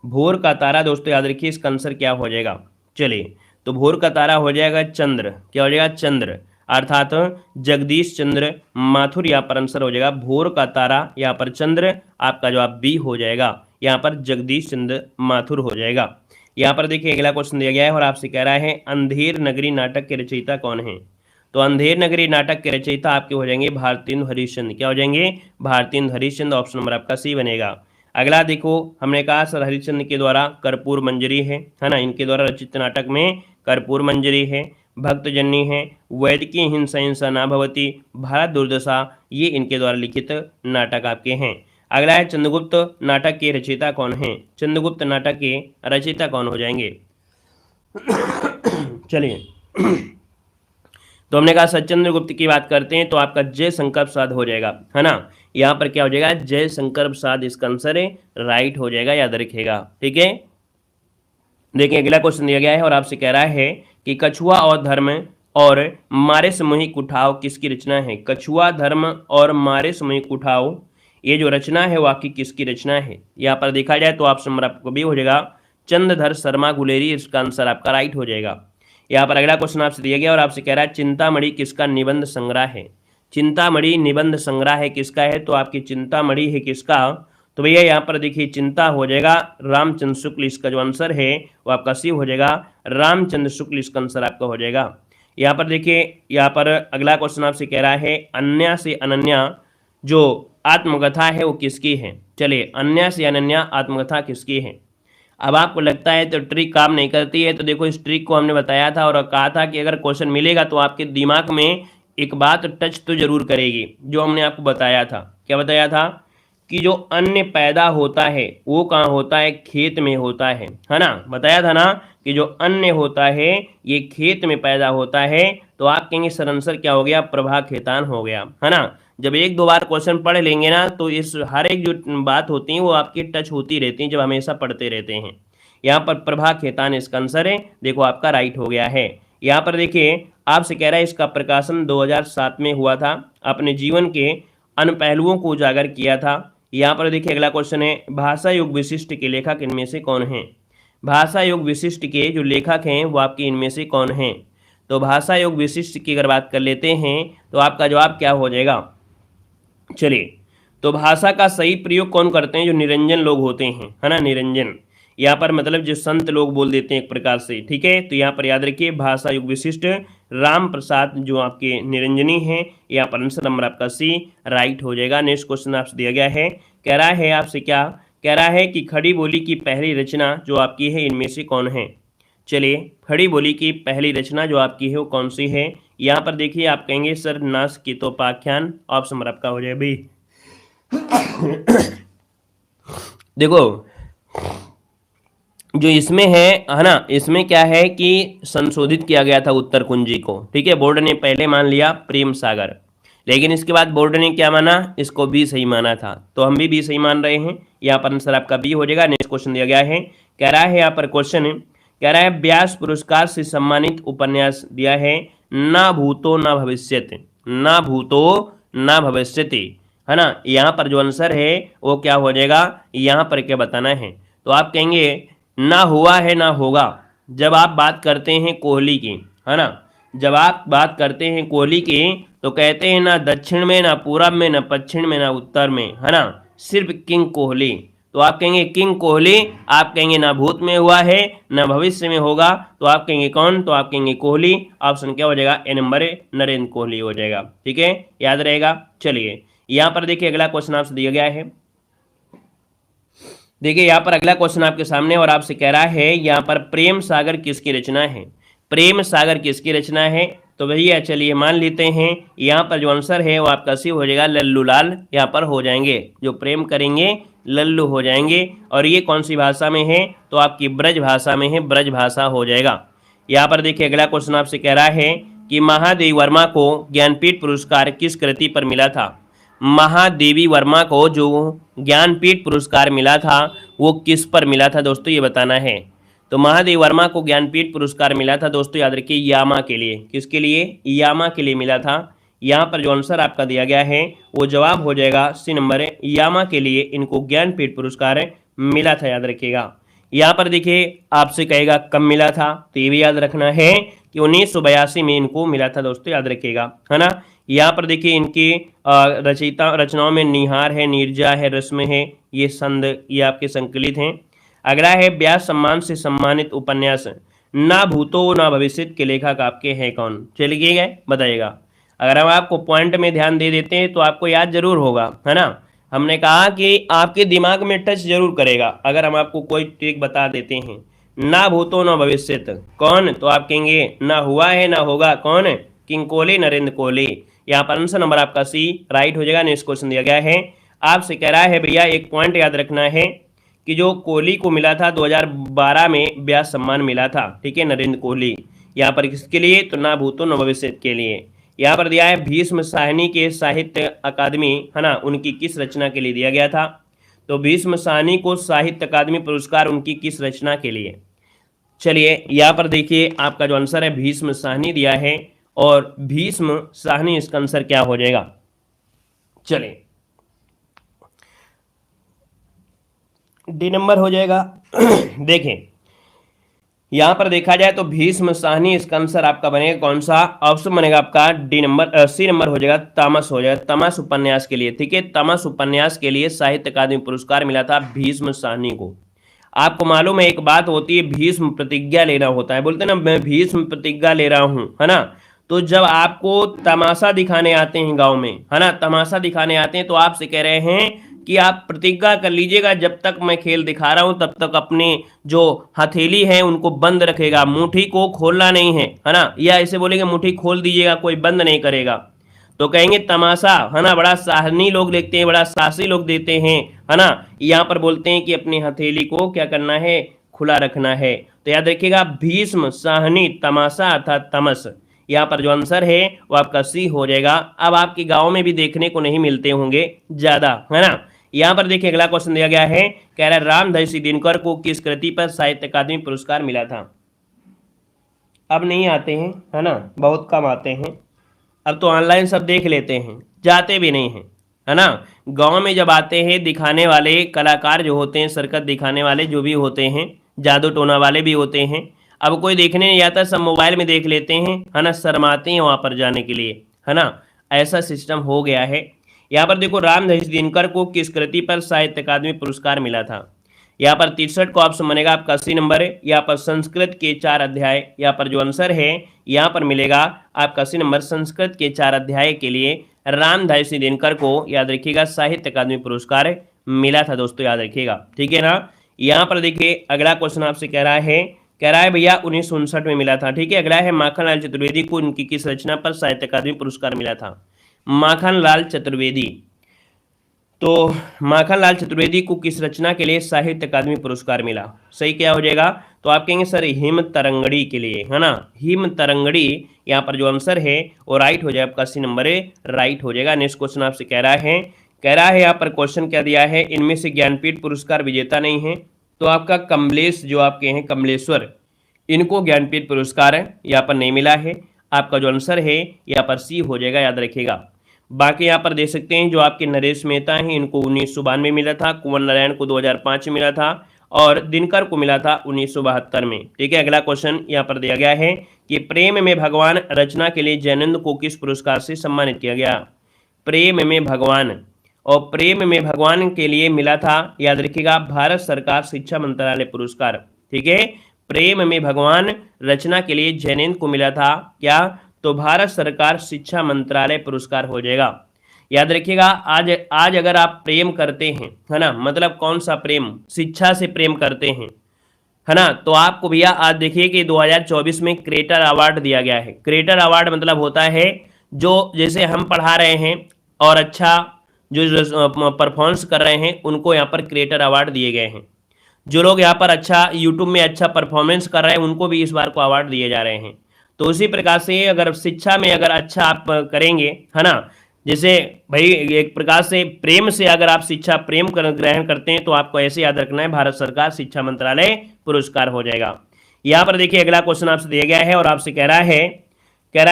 भोर का तारा दोस्तों याद रखिए इसका आंसर क्या हो जाएगा, चलिए तो भोर का तारा हो जाएगा चंद्र, क्या हो जाएगा, चंद्र, अर्थात जगदीश चंद्र माथुर यहाँ पर आंसर हो जाएगा। भोर का तारा यहाँ पर चंद्र, आपका जवाब बी हो जाएगा, यहाँ पर जगदीश चंद्र माथुर हो जाएगा। यहाँ पर देखिए अगला क्वेश्चन दिया गया है और आपसे कह रहा है अंधेर नगरी नाटक के रचयिता कौन है, तो अंधेर नगरी नाटक के रचयिता आपके हो जाएंगे भारतेंदु हरिश्चंद्र, क्या हो जाएंगे, भारतेंदु हरिश्चंद्र, ऑप्शन नंबर आपका सी बनेगा। अगला देखो, हमने कहा सर हरिश्चंद्र के द्वारा कर्पूर मंजरी है ना, इनके द्वारा रचित नाटक में कर्पूर मंजरी है, भक्तजननी है, वैदिकी हिंसा हिंसा ना भवती, भारत दुर्दशा, ये इनके द्वारा लिखित नाटक आपके हैं। अगला है चंद्रगुप्त नाटक के रचयिता कौन है, चंद्रगुप्त नाटक के रचयिता कौन हो जाएंगे चलिए तो हमने कहा सर चंद्रगुप्त की बात करते हैं तो आपका जयशंकर प्रसाद हो जाएगा, है ना। यहाँ पर क्या हो जाएगा, जयशंकर प्रसाद इसका आंसर है, राइट हो जाएगा, याद रखिएगा। ठीक है, देखिए अगला क्वेश्चन दिया गया है और आपसे कह रहा है कि कछुआ और धर्म और मारे सामूहिक उठाव किसकी रचना है, कछुआ धर्म और मारे सामूहिक उठाव ये जो रचना है वो आपकी किसकी रचना है। यहाँ पर देखा जाए तो ऑप्शन नंबर आपको भी हो जाएगा चंद्रधर शर्मा गुलेरी, इसका आंसर आपका राइट हो जाएगा। यहाँ पर अगला क्वेश्चन आपसे दिया गया और आपसे कह रहा है चिंतामणि किसका निबंध संग्रह है, चिंतामणि निबंध संग्रह है किसका है, तो आपकी चिंतामणि है किसका, तो भैया यहाँ पर देखिए चिंता हो जाएगा रामचंद्र शुक्ल, इसका जो आंसर है वो आपका सी हो जाएगा, रामचंद्र शुक्ल इसका आंसर आपका हो जाएगा। यहाँ पर देखिए, यहाँ पर अगला क्वेश्चन आपसे कह रहा है अन्या से अनन्या जो आत्मकथा है वो किसकी है, चलिए अन्या से अनन्या आत्मकथा किसकी है। अब आपको लगता है तो ट्रिक काम नहीं करती है, तो देखो इस ट्रिक को हमने बताया था और कहा था कि अगर क्वेश्चन मिलेगा तो आपके दिमाग में एक बात टच तो जरूर करेगी, जो हमने आपको बताया था, क्या बताया था कि जो अन्न पैदा होता है वो कहाँ होता है, खेत में होता है ना, बताया था ना कि जो अन्न होता है ये खेत में पैदा होता है। तो आप कहेंगे सर आंसर क्या हो गया, प्रभा खेतान हो गया, है ना। जब एक दो बार क्वेश्चन पढ़ लेंगे ना तो इस हर एक जो बात होती है वो आपकी टच होती रहती है जब हमेशा पढ़ते रहते हैं। यहाँ पर प्रभा खेतान इसका आंसर है, देखो आपका राइट हो गया है। यहाँ पर देखिए आपसे कह रहा है इसका प्रकाशन 2007 में हुआ था, अपने जीवन के अन्य पहलुओं को उजागर किया था। यहाँ पर देखिए अगला क्वेश्चन है, भाषा युग विशिष्ट के लेखक इनमें से कौन हैं। भाषा युग विशिष्ट के जो लेखक हैं वो आपके इनमें से कौन हैं। तो भाषा युग विशिष्ट की अगर बात कर लेते हैं तो आपका जवाब क्या हो जाएगा। चलिए, तो भाषा का सही प्रयोग कौन करते हैं, जो निरंजन लोग होते हैं, है ना, निरंजन। यहाँ पर मतलब जो संत लोग बोल देते हैं एक प्रकार से, ठीक है। तो यहाँ पर याद रखिए भाषा युग विशिष्ट राम प्रसाद जो आपके निरंजनी हैं। यहाँ पर आंसर नंबर आपका सी राइट हो जाएगा। नेक्स्ट क्वेश्चन आपसे दिया गया है, कह रहा है आपसे क्या, कह रहा है कि खड़ी बोली की पहली रचना जो आपकी है इनमें से कौन है। चलिए, खड़ी बोली की पहली रचना जो आपकी है वो कौन सी है। यहाँ पर देखिए आप कहेंगे सर नास की तो पाख्यान, ऑप्शन नंबर आपका हो जाए भाई। देखो जो इसमें है ना, इसमें क्या है कि संशोधित किया गया था उत्तर कुंजी को, ठीक है। बोर्ड ने पहले मान लिया प्रेम सागर, लेकिन इसके बाद बोर्ड ने क्या माना, इसको बी सही माना था, तो हम भी बी सही मान रहे हैं। यहाँ पर आंसर आपका बी हो जाएगा। नेक्स्ट क्वेश्चन दिया गया है, कह रहा है यहाँ पर क्वेश्चन कह रहा है व्यास पुरस्कार से सम्मानित उपन्यास दिया है, ना भूतो ना भविष्यत, ना भूतो ना भविष्यति, है ना। यहाँ पर जो आंसर है वो क्या हो जाएगा, यहाँ पर क्या बताना है। तो आप कहेंगे ना हुआ है ना होगा। जब आप बात करते हैं कोहली की, है ना, जब आप बात करते हैं कोहली की तो कहते हैं ना दक्षिण में ना पूरब में ना पश्चिम में ना उत्तर में, है ना, सिर्फ किंग कोहली। तो आप कहेंगे किंग कोहली, आप कहेंगे ना भूत में हुआ है ना भविष्य में होगा, तो आप कहेंगे कौन, तो आप कहेंगे कोहली। ऑप्शन क्या हो जाएगा, ए नंबर नरेंद्र कोहली हो जाएगा, ठीक है, याद रहेगा। चलिए यहाँ पर देखिए अगला क्वेश्चन आपसे दिया गया है, देखिए यहाँ पर अगला क्वेश्चन आपके सामने और आपसे कह रहा है यहाँ पर प्रेम सागर किसकी रचना है। प्रेम सागर किसकी रचना है, तो भैया चलिए मान लेते हैं यहाँ पर जो आंसर है वो आपका सी हो जाएगा, लल्लू लाल यहाँ पर हो जाएंगे, जो प्रेम करेंगे लल्लू हो जाएंगे। और ये कौन सी भाषा में है, तो आपकी ब्रज भाषा में है, ब्रज भाषा हो जाएगा। यहाँ पर देखिए अगला क्वेश्चन आपसे कह रहा है कि महादेवी वर्मा को ज्ञानपीठ पुरस्कार किस कृति पर मिला था। महादेवी वर्मा को जो ज्ञानपीठ पुरस्कार मिला था वो किस पर मिला था दोस्तों, ये बताना है। तो महादेवी वर्मा को ज्ञानपीठ पुरस्कार मिला था दोस्तों, याद रखिए यामा के लिए, किसके लिए, यामा के लिए मिला था। यहाँ पर जो आंसर आपका दिया गया है वो जवाब हो जाएगा सी नंबर है, यामा के लिए इनको ज्ञानपीठ पुरस्कार मिला था, याद रखिएगा। यहाँ पर देखिए आपसे कहेगा कब मिला था, तो ये भी याद रखना है कि 1982 में इनको मिला था दोस्तों, याद रखिएगा, है ना। यहाँ पर देखिए इनकी रचनाओं में निहार है, नीरजा है, रस्म है, ये संद ये आपके संकलित हैं। अगला है व्यास सम्मान से सम्मानित उपन्यास ना भूतो ना भविष्य के लेखक आपके हैं कौन, चलिए गए बताइएगा। अगर हम आपको पॉइंट में ध्यान दे देते हैं तो आपको याद जरूर होगा, है ना। हमने कहा कि आपके दिमाग में टच जरूर करेगा अगर हम आपको कोई ट्रिक बता देते हैं। ना भूतो ना भविष्यत कौन, तो आप कहेंगे ना हुआ है ना होगा, कौन, किंग कोहली, नरेंद्र कोहली। यहाँ पर आंसर नंबर आपका सी राइट हो जाएगा। नेक्स्ट क्वेश्चन दिया गया है, आपसे कह रहा है भैया एक पॉइंट याद रखना है कि जो कोहली को मिला था 2012 में व्यास सम्मान मिला था, ठीक है, नरेंद्र कोहली। यहाँ पर किसके लिए, तो ना भूतो न भविष्य के लिए। यहाँ पर दिया है भीष्म साहनी के साहित्य अकादमी, है ना, उनकी किस रचना के लिए दिया गया था। तो भीष्म साहनी को साहित्य अकादमी पुरस्कार उनकी किस रचना के लिए। चलिए यहाँ पर देखिए आपका जो आंसर है भीष्म साहनी दिया है, और भीष्म साहनी इसका आंसर क्या हो जाएगा। चलिए डी नंबर हो जाएगा। देखें यहां पर देखा जाए तो भीष्म साहनी इसका आंसर आपका बनेगा कौन सा, ऑप्शन बनेगा आपका डी नंबर, सी नंबर हो जाएगा, तमस हो जाएगा, तमस उपन्यास के लिए, ठीक है। तमस उपन्यास के लिए साहित्य अकादमी पुरस्कार मिला था भीष्म साहनी को। आपको मालूम है एक बात होती है भीष्म प्रतिज्ञा लेना होता है, बोलते ना मैं भीष्म प्रतिज्ञा ले रहा हूं, है ना। तो जब आपको तमाशा दिखाने आते हैं गांव में, है ना, तमाशा दिखाने आते हैं तो आपसे कह रहे हैं कि आप प्रतिज्ञा कर लीजिएगा जब तक मैं खेल दिखा रहा हूं तब तक अपने जो हथेली है उनको बंद रखेगा, मुट्ठी को खोलना नहीं है, है ना, या ऐसे बोलेंगे मुट्ठी खोल दीजिएगा कोई बंद नहीं करेगा। तो कहेंगे तमाशा, है ना, बड़ा साहनी लोग देखते हैं, बड़ा साहसी लोग देते हैं, है ना। यहाँ पर बोलते हैं कि अपनी हथेली को क्या करना है, खुला रखना है। तो याद रखिएगा भीष्म, साहनी, तमाशा अर्थात तमस। यहाँ पर जो आंसर है वो आपका सी हो जाएगा। अब आपके गांव में भी देखने को नहीं मिलते होंगे ज्यादा, है ना। यहाँ पर देखिए अगला क्वेश्चन दिया गया है, कह रहा है रामधारी दिनकर को किस कृति पर साहित्य अकादमी पुरस्कार मिला था। अब नहीं आते हैं, है ना, बहुत कम आते हैं। अब तो ऑनलाइन सब देख लेते हैं, जाते भी नहीं हैं, है ना। गांव में जब आते हैं दिखाने वाले कलाकार जो होते हैं, सरकत दिखाने वाले जो भी होते हैं, जादू टोना वाले भी होते हैं, अब कोई देखने नहीं आता, सब मोबाइल में देख लेते हैं, है ना, शर्माते हैं वहाँ पर जाने के लिए, है ना। ऐसा सिस्टम हो गया है। यहाँ पर देखो रामधारी दिनकर को किस कृति पर साहित्य अकादमी पुरस्कार मिला था। यहाँ पर 63 को ऑप्शन बनेगा आपका 80 नंबर है। यहाँ पर संस्कृत के 4 अध्याय, यहाँ पर जो आंसर है यहाँ पर मिलेगा आपका 80 नंबर। संस्कृत के 4 अध्याय के लिए रामधारी दिनकर को याद रखिएगा साहित्य अकादमी पुरस्कार मिला था दोस्तों, याद रखिएगा, ठीक है ना। यहाँ पर देखिए अगला क्वेश्चन आपसे कह रहा है भैया 1959 में मिला था, ठीक है। अगला है माखनलाल चतुर्वेदी को उनकी किस रचना पर साहित्य अकादमी पुरस्कार मिला था। माखनलाल चतुर्वेदी, तो माखनलाल चतुर्वेदी को किस रचना के लिए साहित्य अकादमी पुरस्कार मिला। सही क्या हो जाएगा, तो आप कहेंगे सर हिम तरंगड़ी के लिए, है ना, हिम तरंगड़ी। यहाँ पर जो आंसर है वो राइट हो जाएगा, आपका 80 नंबर है, राइट हो जाएगा। नेक्स्ट क्वेश्चन आपसे कह रहा है यहाँ पर क्वेश्चन क्या दिया है, इनमें से ज्ञानपीठ पुरस्कार विजेता नहीं है। तो आपका कमलेश जो आपके हैं कमलेश्वर, इनको ज्ञानपीठ पुरस्कार यहाँ पर नहीं मिला है। आपका जो आंसर है यहाँ पर सी हो जाएगा, याद रखिएगा। बाकी यहाँ पर देख सकते हैं जो आपके नरेश मेहता हैं इनको 1992 में मिला था, कुंवर नारायण को 2005 में मिला था और दिनकर को मिला था 1972 में, ठीक है। अगला क्वेश्चन यहाँ पर दिया गया है कि प्रेम में भगवान रचना के लिए जैनंद को किस पुरस्कार से सम्मानित किया गया। प्रेम में भगवान, और प्रेम में भगवान के लिए मिला था, याद रखिएगा, भारत सरकार शिक्षा मंत्रालय पुरस्कार, ठीक है। प्रेम में भगवान रचना के लिए जैनंद को मिला था क्या, तो भारत सरकार शिक्षा मंत्रालय पुरस्कार हो जाएगा। याद रखिएगा आज अगर आप प्रेम करते हैं, है ना, मतलब कौन सा प्रेम, शिक्षा से प्रेम करते हैं, है ना, तो आपको भैया आज देखिए कि 2024 में क्रिएटर अवार्ड दिया गया है। क्रिएटर अवार्ड मतलब होता है जो जैसे हम पढ़ा रहे हैं और अच्छा जो परफॉर्मेंस कर रहे हैं उनको यहाँ पर क्रिएटर अवार्ड दिए गए हैं। जो लोग यहाँ पर अच्छा यूट्यूब में अच्छा परफॉर्मेंस कर रहे हैं उनको भी इस बार को अवार्ड दिए जा रहे हैं। तो उसी प्रकार से अगर शिक्षा में अगर अच्छा आप करेंगे, है ना, जैसे भाई एक प्रकार से प्रेम से अगर आप शिक्षा प्रेम ग्रहण करते हैं तो आपको ऐसे याद रखना है भारत सरकार शिक्षा मंत्रालय पुरस्कार हो जाएगा। यहाँ पर देखिए अगला क्वेश्चन आपसे दिया गया है और आपसे कह रहा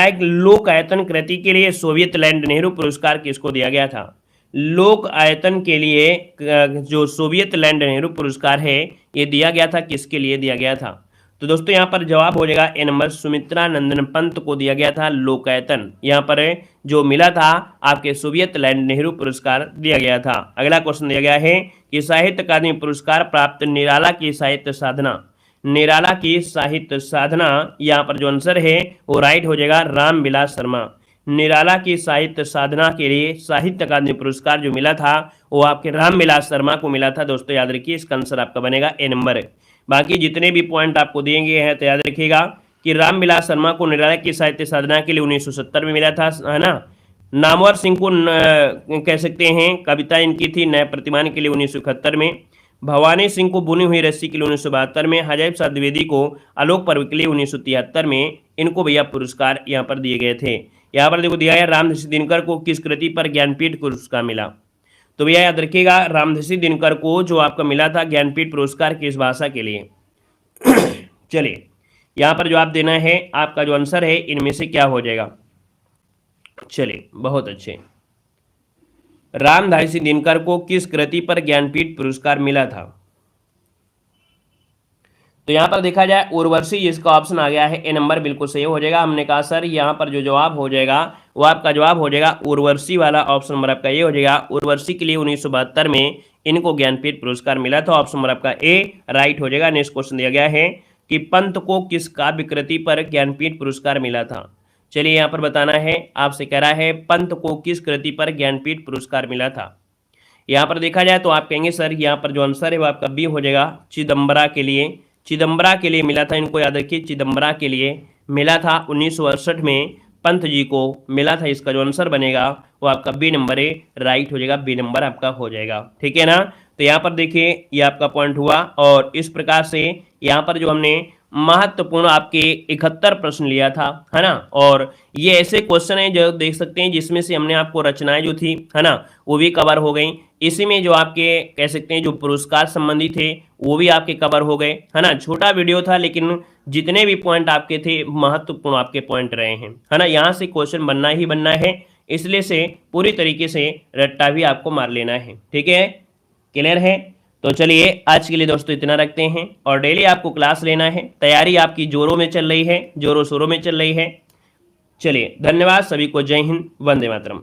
है कि लोक आयतन कृति के लिए सोवियत लैंड नेहरू पुरस्कार किसको दिया गया था। लोक आयतन के लिए जो सोवियत लैंड नेहरू पुरस्कार है ये दिया गया था, किसके लिए दिया गया था। तो दोस्तों यहाँ पर जवाब हो जाएगा ए नंबर, सुमित्रा नंदन पंत को दिया गया था लोकायतन। यहाँ पर जो मिला था आपके सोवियत लैंड नेहरू पुरस्कार दिया गया था। अगला क्वेश्चन दिया गया है कि साहित्य अकादमी पुरस्कार प्राप्त निराला की साहित्य साधना, निराला की साहित्य साधना, यहाँ पर जो आंसर है वो राइट हो जाएगा राम विलास शर्मा। निराला की साहित्य साधना के लिए साहित्य अकादमी पुरस्कार जो मिला था वो आपके राम विलास शर्मा को मिला था। दोस्तों याद रखिए इसका आंसर आपका बनेगा ए नंबर। बाकी जितने भी पॉइंट आपको दिए हैं तो याद रखिएगा कि रामविलास शर्मा को निराला की साहित्य साधना के लिए 1970 में मिला था, है ना। नामवर सिंह को कह सकते हैं कविता इनकी थी नए प्रतिमान के लिए 1971 में। भवानी सिंह को बुनी हुई रस्सी के लिए 1972 में। हजाइब साहब द्विवेदी को आलोक पर्व के लिए 1973 में इनको भैया पुरस्कार यहाँ पर दिए गए थे। यहाँ पर देखो दिया है रामधारी दिनकर को किस कृति पर ज्ञानपीठ पुरस्कार मिला। तो भैया याद रखिएगा रामधारी दिनकर को जो आपका मिला था ज्ञानपीठ पुरस्कार किस भाषा के लिए। चलिए यहाँ पर जवाब देना है, आपका जो आंसर है इनमें से क्या हो जाएगा। चलिए बहुत अच्छे, रामधारी दिनकर को किस कृति पर ज्ञानपीठ पुरस्कार मिला था। तो यहाँ पर देखा जाए उर्वशी, इसका ऑप्शन आ गया है ए नंबर, बिल्कुल सही हो जाएगा। हमने कहा सर यहाँ पर जो जवाब हो जाएगा वो आपका जवाब हो जाएगा उर्वशी वाला, ऑप्शन नंबर आपका ये हो जाएगा। उर्वशी के लिए 1972 में इनको ज्ञानपीठ पुरस्कार मिला था, ऑप्शन नंबर आपका ए राइट हो जाएगा। नेक्स्ट क्वेश्चन दिया गया है कि पंत को किस काव्य कृति पर ज्ञानपीठ पुरस्कार मिला था। चलिए यहाँ पर बताना है, आपसे कह रहा है पंत को किस कृति पर ज्ञानपीठ पुरस्कार मिला था। यहाँ पर देखा जाए तो आप कहेंगे सर यहाँ पर जो आंसर है वो आपका बी हो जाएगा, चिदम्बरा के लिए। चिदम्बरा के लिए मिला था, इनको याद रखिए, चिदम्बरा के लिए मिला था 1968 में। पंत जी को मिला था। इसका जो आंसर बनेगा वो आपका बी नंबर ए राइट हो जाएगा, बी नंबर आपका हो जाएगा। ठीक है ना। तो यहाँ पर देखिए ये आपका पॉइंट हुआ, और इस प्रकार से यहाँ पर जो हमने महत्वपूर्ण आपके 71 प्रश्न लिया था, है ना। और ये ऐसे क्वेश्चन है जो देख सकते हैं जिसमें से हमने आपको रचनाएं जो थी, है ना, वो भी कवर हो गई। इसी में जो आपके कह सकते हैं जो पुरस्कार संबंधी थे वो भी आपके कवर हो गए, है ना। छोटा वीडियो था लेकिन जितने भी पॉइंट आपके थे महत्वपूर्ण आपके पॉइंट रहे हैं, है ना। यहाँ से क्वेश्चन बनना ही बनना है, इसलिए से पूरी तरीके से रट्टा भी आपको मार लेना है। ठीक है, क्लियर है। तो चलिए आज के लिए दोस्तों इतना रखते हैं, और डेली आपको क्लास लेना है। तैयारी आपकी जोरों में चल रही है, जोरों शोरों में चल रही है। चलिए धन्यवाद सभी को, जय हिंद, वंदे मातरम।